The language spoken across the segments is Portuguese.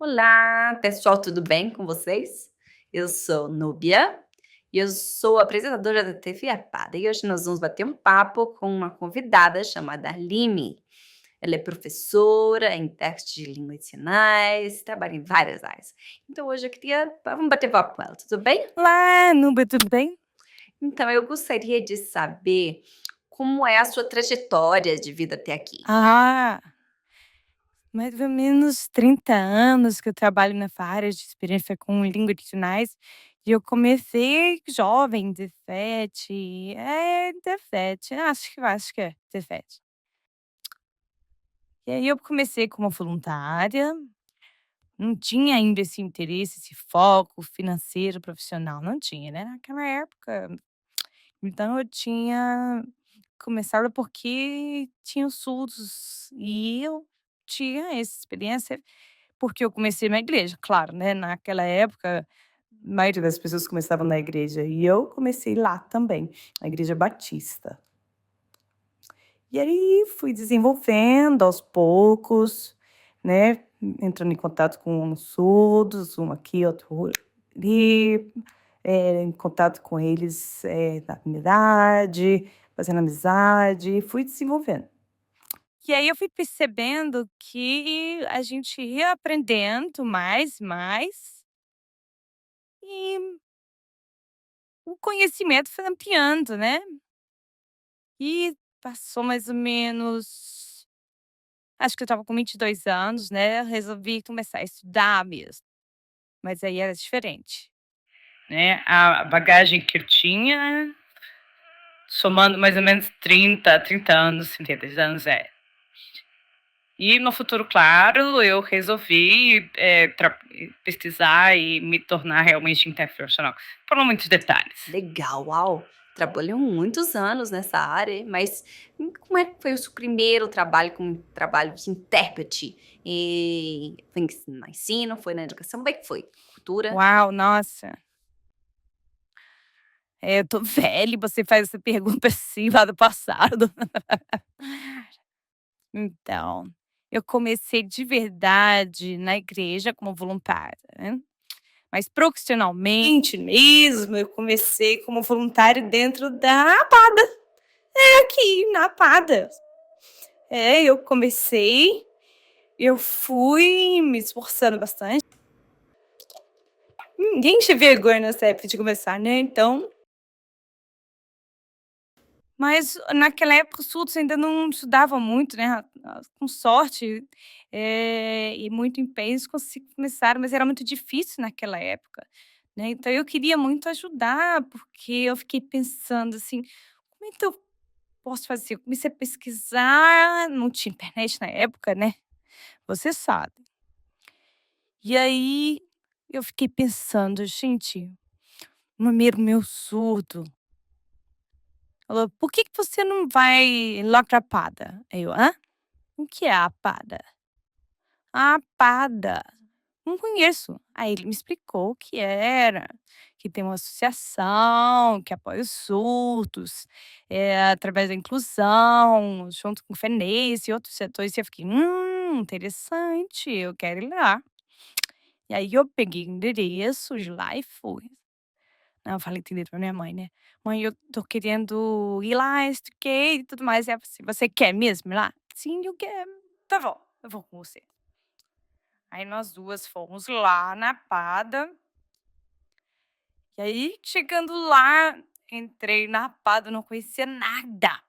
Olá, pessoal, tudo bem com vocês? Eu sou Núbia e eu sou apresentadora da TV Apada e hoje nós vamos bater um papo com uma convidada chamada Lime. Ela é professora, intérprete de língua de sinais, trabalha em várias áreas. Então hoje eu queria, vamos bater papo com ela, tudo bem? Olá, Núbia, tudo bem? Então eu gostaria de saber como é a sua trajetória de vida até aqui. Ah, mais ou menos 30 anos que eu trabalho nessa área de experiência com língua de sinais, e eu comecei jovem, 17, 17, acho que é 17. E aí eu comecei como voluntária, não tinha ainda esse interesse, esse foco financeiro, profissional, não tinha, né, naquela época. Então eu tinha começado porque tinha os surdos e eu tinha essa experiência, porque eu comecei na igreja, claro, né, naquela época, a maioria das pessoas começavam na igreja e eu comecei lá também, na igreja batista. E aí fui desenvolvendo aos poucos, né, entrando em contato com uns surdos, um aqui, outro ali, em contato com eles, na comunidade, fazendo amizade, e fui desenvolvendo. E aí eu fui percebendo que a gente ia aprendendo mais, e o conhecimento foi ampliando, né. E passou mais ou menos, acho que eu estava com 22 anos, né, resolvi começar a estudar mesmo, mas aí era diferente, né, a bagagem que eu tinha, somando mais ou menos 30 anos, 32 anos, E no futuro, claro, eu resolvi, pesquisar e me tornar realmente intérprete profissional, por muitos detalhes. Legal, uau! Trabalhou muitos anos nessa área, mas como é que foi o seu primeiro trabalho como trabalho de intérprete? Foi no ensino, foi na educação, como é que foi? Cultura? Uau, nossa, eu tô velha e você faz essa pergunta assim lá do passado. Então, eu comecei de verdade na igreja como voluntária, né, mas profissionalmente mesmo, eu comecei como voluntária dentro da APADA, aqui na APADA. Eu comecei, eu fui me esforçando bastante. Ninguém tinha vergonha nessa época de começar, né, então, mas naquela época os surdos ainda não estudavam muito, né, com sorte, e muito empenho eles começaram, mas era muito difícil naquela época, né, então eu queria muito ajudar, porque eu fiquei pensando assim: "Como é que eu posso fazer?". Eu comecei a pesquisar, não tinha internet na época, né, você sabe. E aí eu fiquei pensando: "Gente, um amigo meu surdo falou: "Por que que você não vai lá pra Pada?". Aí eu: "Hã? O que é a Pada?". "A Pada, não conheço". Aí ele me explicou o que era, que tem uma associação que apoia os surdos, através da inclusão, junto com o FENES e outros setores, e eu fiquei: interessante, eu quero ir lá". E aí eu peguei o endereço de lá e fui. Aí eu falei entendendo pra minha mãe, né: "Mãe, eu tô querendo ir lá, expliquei e tudo mais". E ela falou assim: "Você quer mesmo ir lá?". "Sim, eu quero". "Tá bom, eu vou com você". Aí nós 2 fomos lá na Pada, e aí chegando lá, entrei na Pada, não conhecia nada.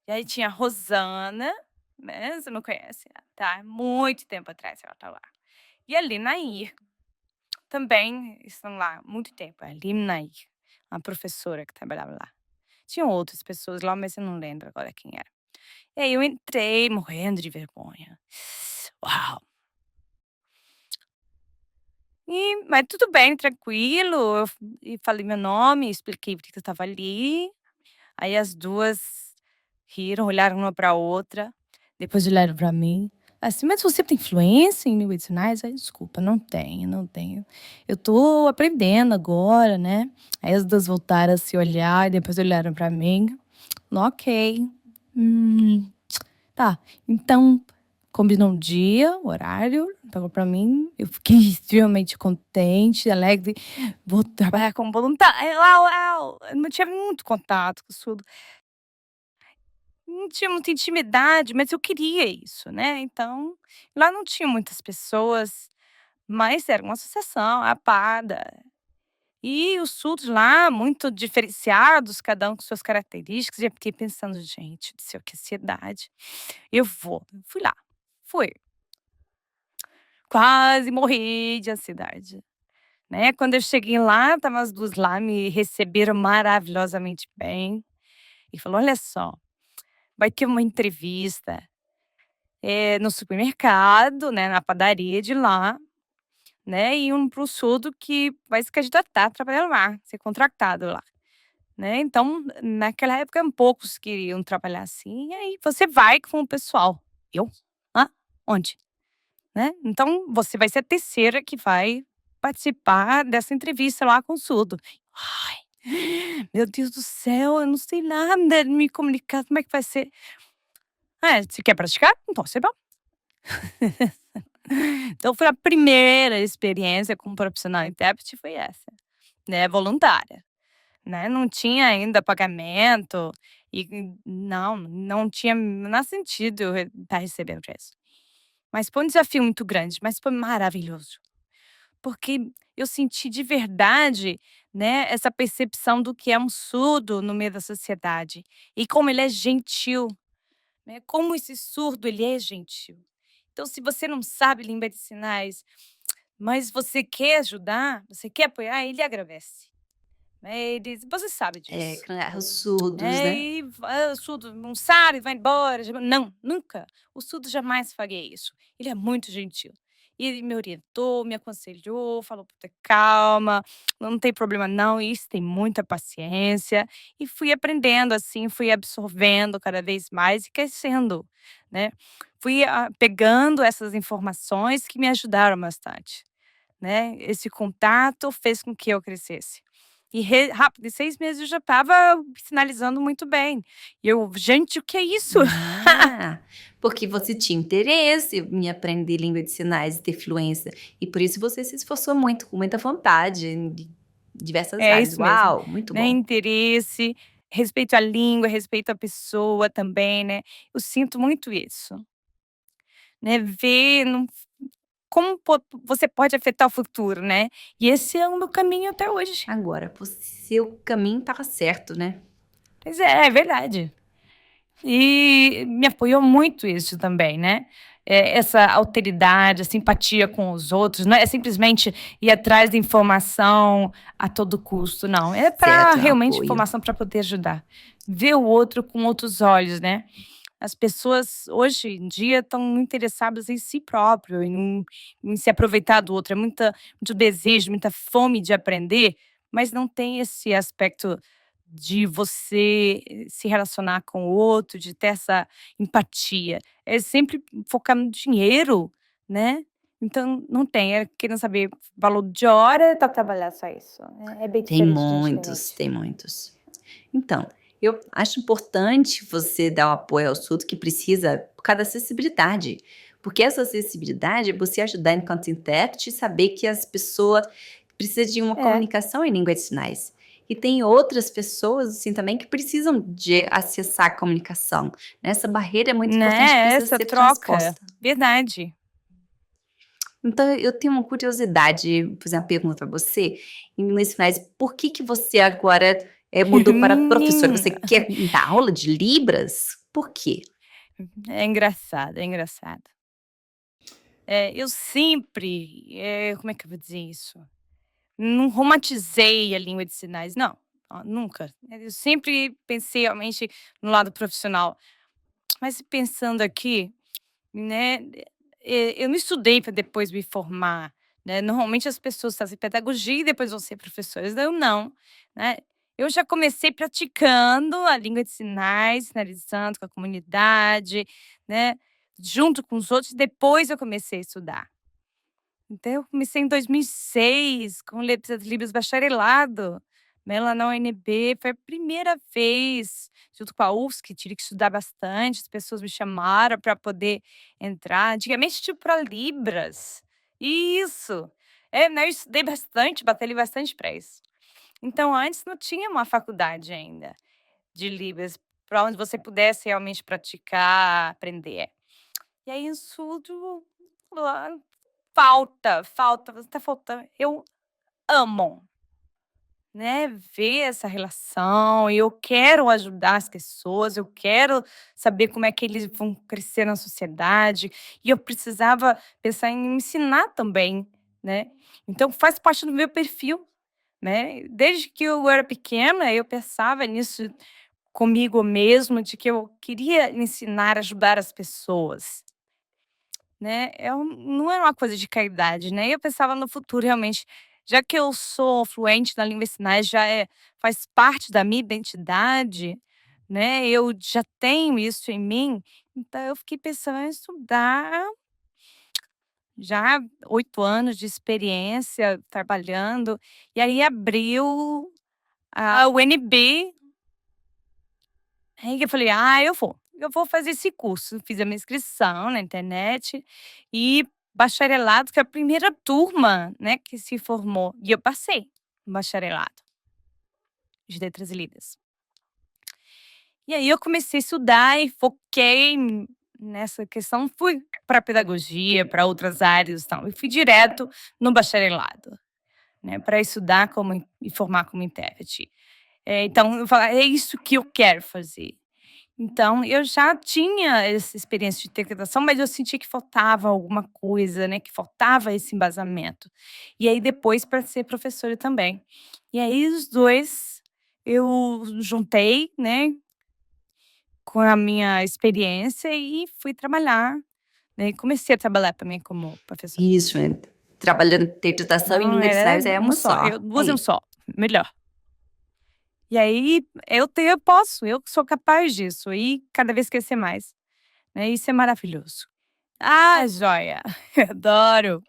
E aí tinha a Rosana, né, você não conhece, tá, muito tempo atrás ela tá lá. E a Linair, também estão lá há muito tempo, a Linair, uma professora que trabalhava lá. Tinham outras pessoas lá, mas eu não lembro agora quem era. E aí eu entrei morrendo de vergonha. Uau! Mas tudo bem, tranquilo, e falei meu nome, expliquei por que eu estava ali, aí as 2 riram, olharam uma pra outra, depois olharam pra mim, assim: "Mas você tem fluência em língua de sinais?". Aí: "Desculpa, não tenho, não tenho. Eu tô aprendendo agora, né". Aí as 2 voltaram a se olhar e depois olharam pra mim: "Ok, hum, tá, então". Combinou um dia, o horário, pagou pra mim, eu fiquei extremamente contente, alegre, vou trabalhar como voluntária, uau, uau! Eu não tinha muito contato com o surdo, não tinha muita intimidade, mas eu queria isso, né, então, lá não tinha muitas pessoas, mas era uma associação, a APADA, e os surdos lá muito diferenciados, cada um com suas características, e eu fiquei pensando: "Gente do céu, que ansiedade, eu vou". Fui lá, fui. Quase morri de ansiedade, né. Quando eu cheguei lá, estavam as 2 lá, me receberam maravilhosamente bem e falou: "Olha só, vai ter uma entrevista, no supermercado, né, na padaria de lá, né, e um para o surdo que vai se candidatar a trabalhar lá, ser contratado lá", né. Então, naquela época, poucos queriam trabalhar assim, e aí você vai com o pessoal. Eu? Hã? Onde? Né, então você vai ser a terceira que vai participar dessa entrevista lá com o surdo. Ai, meu Deus do céu, eu não sei nada de me comunicar, como é que vai ser? "É, você quer praticar? Então você vai". Então foi a primeira experiência como profissional intérprete foi essa, né, voluntária, né, não tinha ainda pagamento e não tinha menor sentido eu estar recebendo isso. Mas foi um desafio muito grande, mas foi maravilhoso. Porque eu senti de verdade, né, essa percepção do que é um surdo no meio da sociedade, e como ele é gentil, né, como esse surdo ele é gentil. Então se você não sabe língua de sinais, mas você quer ajudar, você quer apoiar, ele agradece, né, você sabe É, disso. claro, os surdos, É, né? e o surdo não sabe, vai embora, não, nunca. O surdo jamais faria isso. Ele é muito gentil. E ele me orientou, me aconselhou, falou para ter calma, não tem problema não, isso tem muita paciência. E fui aprendendo assim, fui absorvendo cada vez mais e crescendo, né. Fui, pegando essas informações que me ajudaram bastante, né. Esse contato fez com que eu crescesse. E rápido, em 6 meses eu já estava sinalizando muito bem. E eu: "Gente, o que é isso?" Ah, porque você tinha interesse em aprender língua de sinais e ter fluência, e por isso você se esforçou muito, com muita vontade, em diversas É áreas. isso mesmo, Uau, muito né, bom. interesse, respeito à língua, respeito à pessoa também, né. Eu sinto muito isso, né, ver não como você pode afetar o futuro, né. E esse é o meu caminho até hoje. Agora, o seu caminho estava certo, né? Pois é, é verdade. E me apoiou muito isso também, né. Essa alteridade, a simpatia com os outros, não é simplesmente ir atrás da informação a todo custo, não. É para Certo, é um realmente apoio. informação para poder ajudar. Ver o outro com outros olhos, né. As pessoas hoje em dia estão interessadas em si próprio, em se aproveitar do outro, é muito desejo, muita fome de aprender, mas não tem esse aspecto de você se relacionar com o outro, de ter essa empatia. É sempre focar no dinheiro, né. Então não tem, é querendo saber valor de hora para trabalhar só isso. É bem Tem diferente de muitos, antigamente. tem muitos. Então, eu acho importante você dar o apoio ao surdo que precisa por causa da acessibilidade, porque essa acessibilidade é você ajudar enquanto intérprete saber que as pessoas precisam de uma É, comunicação em língua de sinais. E tem outras pessoas, assim, também que precisam de acessar a comunicação, né, essa barreira é muito importante, né, precisa essa ser troca, transposta. verdade. Então eu tenho uma curiosidade, vou fazer uma pergunta para você, em língua de sinais, por que que você agora, mudou para professora? Você Menina, quer dar aula de libras? Por quê? é engraçado, é engraçado. Eu sempre, como é que eu vou dizer isso? Não romantizei a língua de sinais, não, nunca. Eu sempre pensei realmente no lado profissional. Mas pensando aqui, né, eu não estudei para depois me formar, né, normalmente as pessoas fazem pedagogia e depois vão ser professores, eu não, né. Eu já comecei praticando a língua de sinais, sinalizando com a comunidade, né, junto com os outros, depois eu comecei a estudar. Então eu comecei em 2006 com Letras Libras bacharelado, né, lá na UNB, foi a primeira vez, junto com a UFSC, tive que estudar bastante, as pessoas me chamaram para poder entrar. Antigamente, tipo, para Libras. Isso. É, né, eu estudei bastante, batalhei bastante para isso. Então, antes não tinha uma faculdade ainda de Libras, para onde você pudesse realmente praticar, aprender. E aí isso tudo lá falta, tá faltando. Eu amo, né, ver essa relação, e eu quero ajudar as pessoas, eu quero saber como é que eles vão crescer na sociedade, e eu precisava pensar em ensinar também, né. Então faz parte do meu perfil, né. Desde que eu era pequena, eu pensava nisso comigo mesma, de que eu queria ensinar, ajudar as pessoas. Né, não era uma coisa de caridade, né, eu pensava no futuro realmente, já que eu sou fluente na língua de sinais, faz parte da minha identidade, né, eu já tenho isso em mim, então eu fiquei pensando em estudar, já 8 anos de experiência trabalhando, e aí abriu a UNB, aí eu falei: "Ah, eu vou fazer esse curso", fiz a minha inscrição na internet e bacharelado, que é a primeira turma, né, que se formou, e eu passei no bacharelado de Letras e Línguas. E aí eu comecei a estudar e foquei nessa questão, fui para pedagogia, para outras áreas e tal, e fui direto no bacharelado, né, para estudar e formar como intérprete. Então eu falei: "É isso que eu quero fazer". Então, eu já tinha essa experiência de interpretação, mas eu sentia que faltava alguma coisa, né, que faltava esse embasamento. E aí depois para ser professora também. E aí os 2 eu juntei, né, com a minha experiência e fui trabalhar, né, e comecei a trabalhar também como professora. Isso, trabalhando interpretação em Não, língua de era sinais é uma uma só, só. É 2 em 1 isso. só, melhor. E aí eu sou capaz disso e cada vez crescer mais, né, isso é maravilhoso. Ah, joia! Adoro.